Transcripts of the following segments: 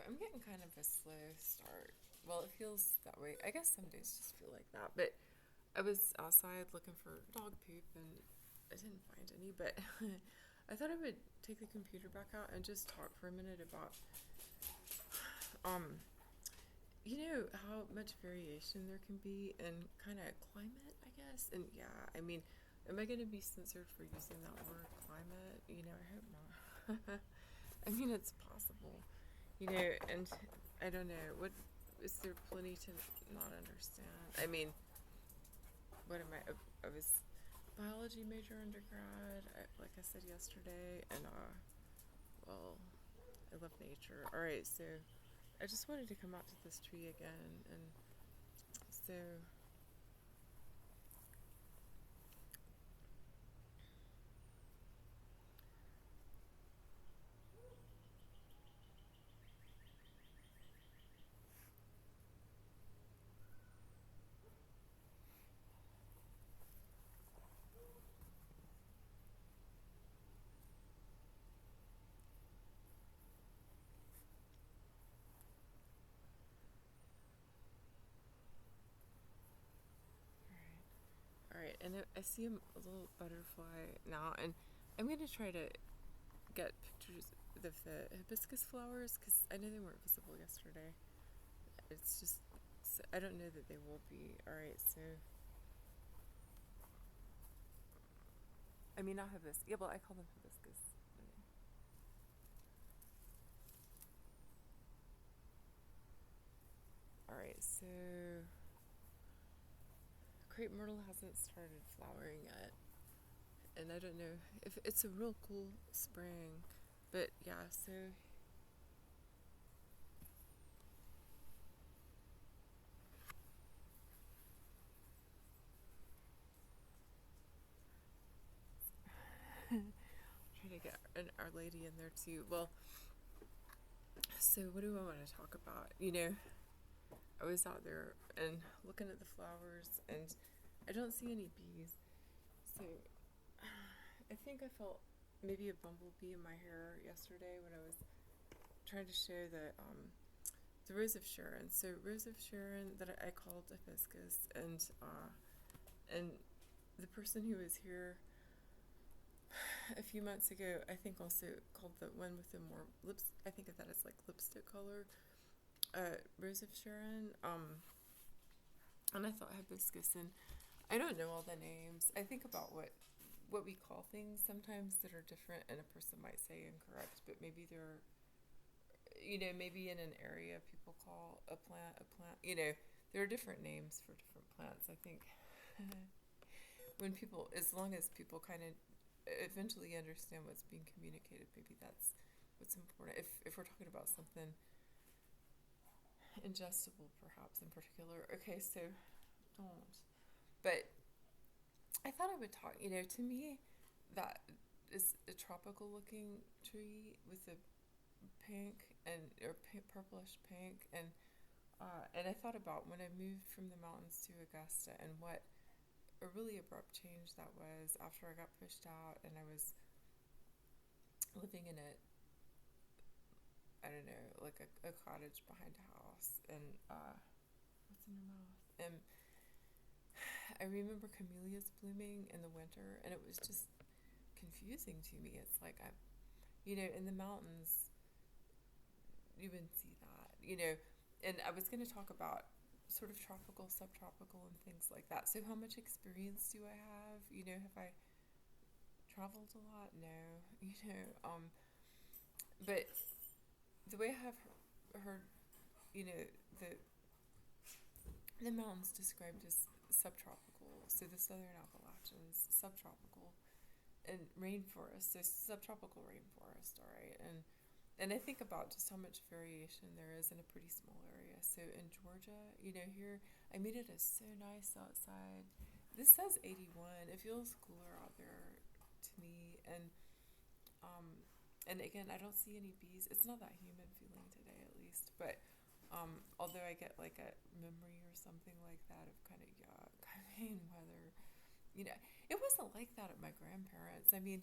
I'm getting kind of a slow start. Well, it feels that way. I guess some days just feel like that. But I was outside looking for dog poop and I didn't find any. But I thought I would take the computer back out and just talk for a minute about, um, how much variation there can be in kind of climate, I guess. And yeah, I mean, am I going to be censored for using that word climate? I hope not. I mean, it's possible. And I don't know. What is there plenty to not understand? I mean, what am I? I was biology major undergrad, like I said yesterday, and well, I love nature. All right, so I just wanted to come out to this tree again, and so all right, and I see a little butterfly now, and I'm gonna try to get pictures of the hibiscus flowers because I know they weren't visible yesterday. It's just I don't know that they will be. All right, so I mean not hibiscus. Yeah, well I call them hibiscus. All right, so crepe myrtle hasn't started flowering yet, and I don't know if it's a real cool spring, but yeah. So try to get Our Lady in there too. Well, so what do I want to talk about? I was out there and looking at the flowers, and I don't see any bees. So I think I felt maybe a bumblebee in my hair yesterday when I was trying to show the Rose of Sharon. So Rose of Sharon that I called hibiscus, and the person who was here a few months ago, I think also called the one with the more lips. I think of that as like lipstick color, Rose of Sharon. And I thought hibiscus, and I don't know all the names. I think about what we call things sometimes that are different, and a person might say incorrect, but maybe they're maybe in an area people call a plant a plant. There are different names for different plants. I think when people, as long as people kind of eventually understand what's being communicated, maybe that's what's important. If we're talking about something ingestible, perhaps in particular. Okay, so don't. But I thought I would talk. To me, that is a tropical looking tree with a pink and or purplish pink, and I thought about when I moved from the mountains to Augusta and what a really abrupt change that was after I got pushed out and I was living in I don't know, like a cottage behind a house, and what's in your mouth? And I remember camellias blooming in the winter, and it was just confusing to me. It's like in the mountains, you wouldn't see that. And I was going to talk about sort of tropical, subtropical, and things like that. So, how much experience do I have? Have I traveled a lot? No, but the way I have heard, you know, the the mountains described as subtropical. So the southern Appalachians, subtropical, and rainforest. So subtropical rainforest. All right, and I think about just how much variation there is in a pretty small area. So in Georgia, here I mean it is so nice outside. This says 81. It feels cooler out there to me, um, and again, I don't see any bees. It's not that humid feeling today, at least. But although I get like a memory or something like that of kind of yuck, I mean, weather. It wasn't like that at my grandparents. I mean,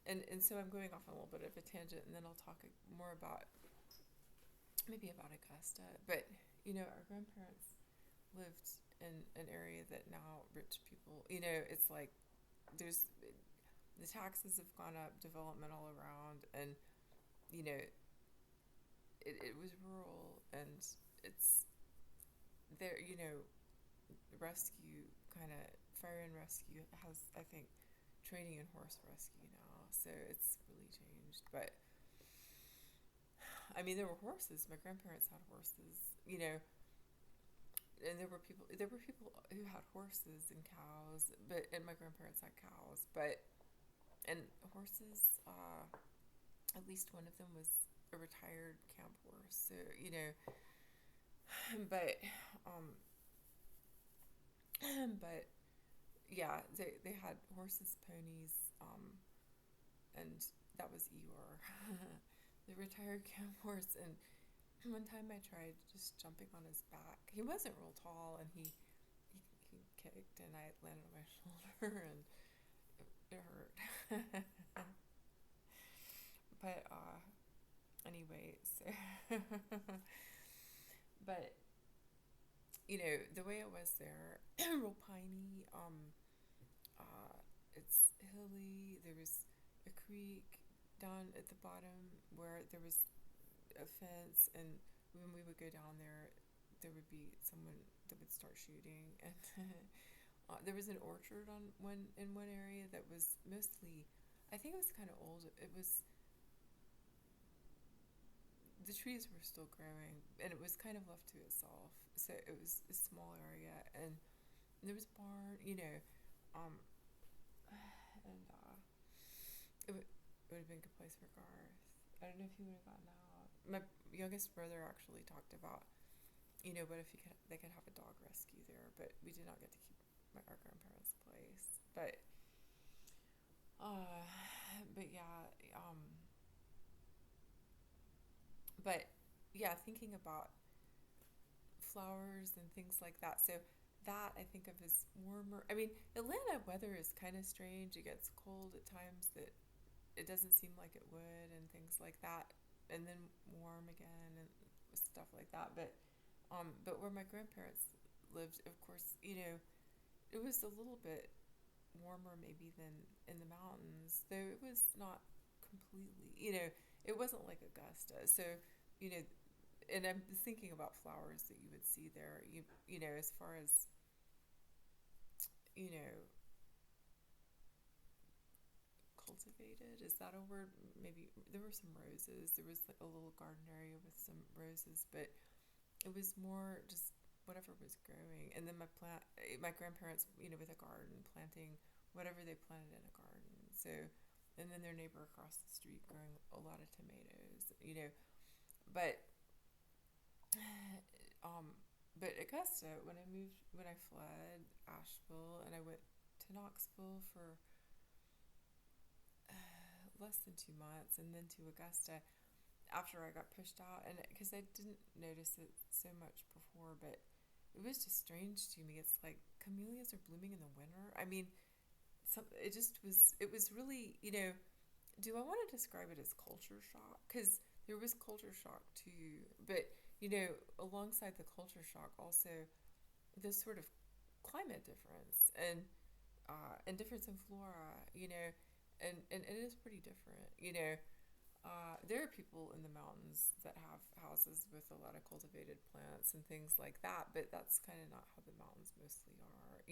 and so I'm going off on a little bit of a tangent, and then I'll talk more about maybe about Augusta, but our grandparents lived in an area that now rich people, it's like there's the taxes have gone up, development all around, and it was rural, and it's there. Rescue kind of fire and rescue has, I think, training in horse rescue now, so it's really changed. But I mean, there were horses. My grandparents had horses, and there were people who had horses and cows, and my grandparents had cows, and horses. At least one of them was a retired camp horse, so but um, but yeah, they had horses, ponies, and that was Eeyore, the retired camp horse. And one time I tried just jumping on his back. He wasn't real tall, and he kicked, and I landed on my shoulder, and it hurt. But anyway, so but the way it was there, real piney. It's hilly. There was a creek down at the bottom where there was a fence, and when we would go down there, there would be someone that would start shooting, and there was an orchard in one area that was mostly, I think it was kind of old. It was the trees were still growing, and it was kind of left to itself. So it was a small area, and there was a barn, and it would have been a good place for Garth. I don't know if he would have gotten out. My youngest brother actually talked about, what if they could have a dog rescue there, but we did not get to keep our grandparents' place. But yeah, but yeah, thinking about flowers and things like that. So that I think of as warmer. I mean, Atlanta weather is kind of strange. It gets cold at times that it doesn't seem like it would, and things like that, and then warm again and stuff like that. But where my grandparents lived, of course, it was a little bit warmer maybe than in the mountains, though it was not completely, it wasn't like Augusta. So, you know, and I'm thinking about flowers that you would see there, as far as, you know, cultivated, is that a word? Maybe there were some roses. There was like a little garden area with some roses, but it was more just whatever was growing. And then my grandparents, with a garden, planting whatever they planted in a garden. So, and then their neighbor across the street growing a lot of tomatoes, but um, but Augusta, when I fled Asheville and I went to Knoxville for less than 2 months, and then to Augusta after I got pushed out, and because I didn't notice it so much before, but it was just strange to me. It's like camellias are blooming in the winter. I mean, it was really, do I want to describe it as culture shock? Because there was culture shock too, but alongside the culture shock, also this sort of climate difference and difference in flora, and it is pretty different, there are people in the mountains that have houses with a lot of cultivated plants and things like that, but that's kind of not how the mountains mostly are,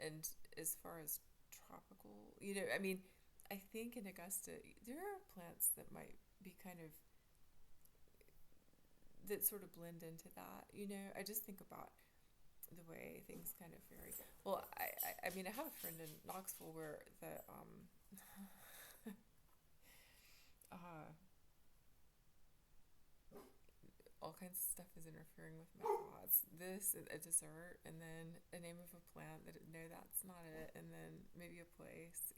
and as far as tropical, I mean, I think in Augusta, there are plants that might be kind of, that sort of blend into that, I just think about the way things kind of vary. Well, I mean, I have a friend in Knoxville where the, all kinds of stuff is interfering with my thoughts. This, a dessert, and then a name of a plant that, no, that's not it, and then maybe a place,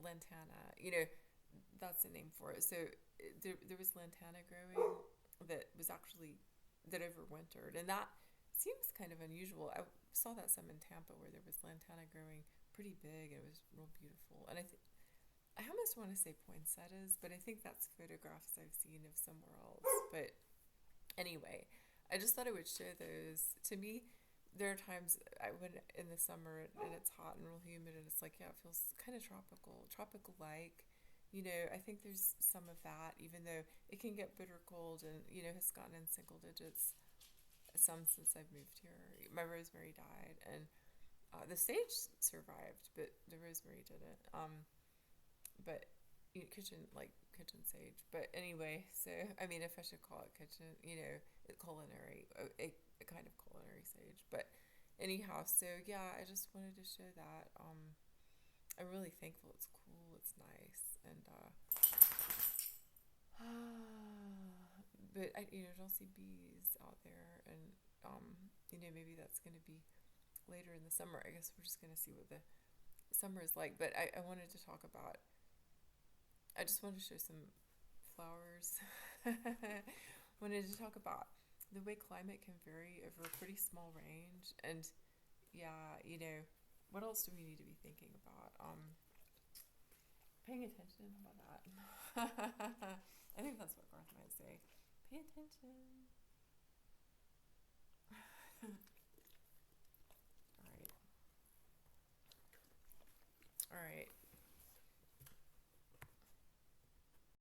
lantana, that's the name for it. So there was lantana growing that was actually, that overwintered, and that seems kind of unusual. I saw that some in Tampa where there was lantana growing pretty big, and it was real beautiful. And I almost want to say poinsettias, but I think that's photographs I've seen of somewhere else. But anyway, I just thought I would show those. To me, there are times I when in the summer and it's hot and real humid and it's like, yeah, it feels kind of tropical like. I think there's some of that, even though it can get bitter cold and has gotten in single digits some since I've moved here. My rosemary died, and the sage survived, but the rosemary didn't. But kitchen sage. But anyway, so I mean, if I should call it kitchen, culinary, a kind of culinary sage. But anyhow, so yeah, I just wanted to show that. I'm really thankful. It's cool. It's nice, and but I don't see bees out there, and maybe that's gonna be later in the summer. I guess we're just gonna see what the summer is like. But I wanted to talk about. I just wanted to show some flowers. Wanted to talk about the way climate can vary over a pretty small range, and yeah, what else do we need to be thinking about? Paying attention. How about that? I think that's what Garth might say. Pay attention.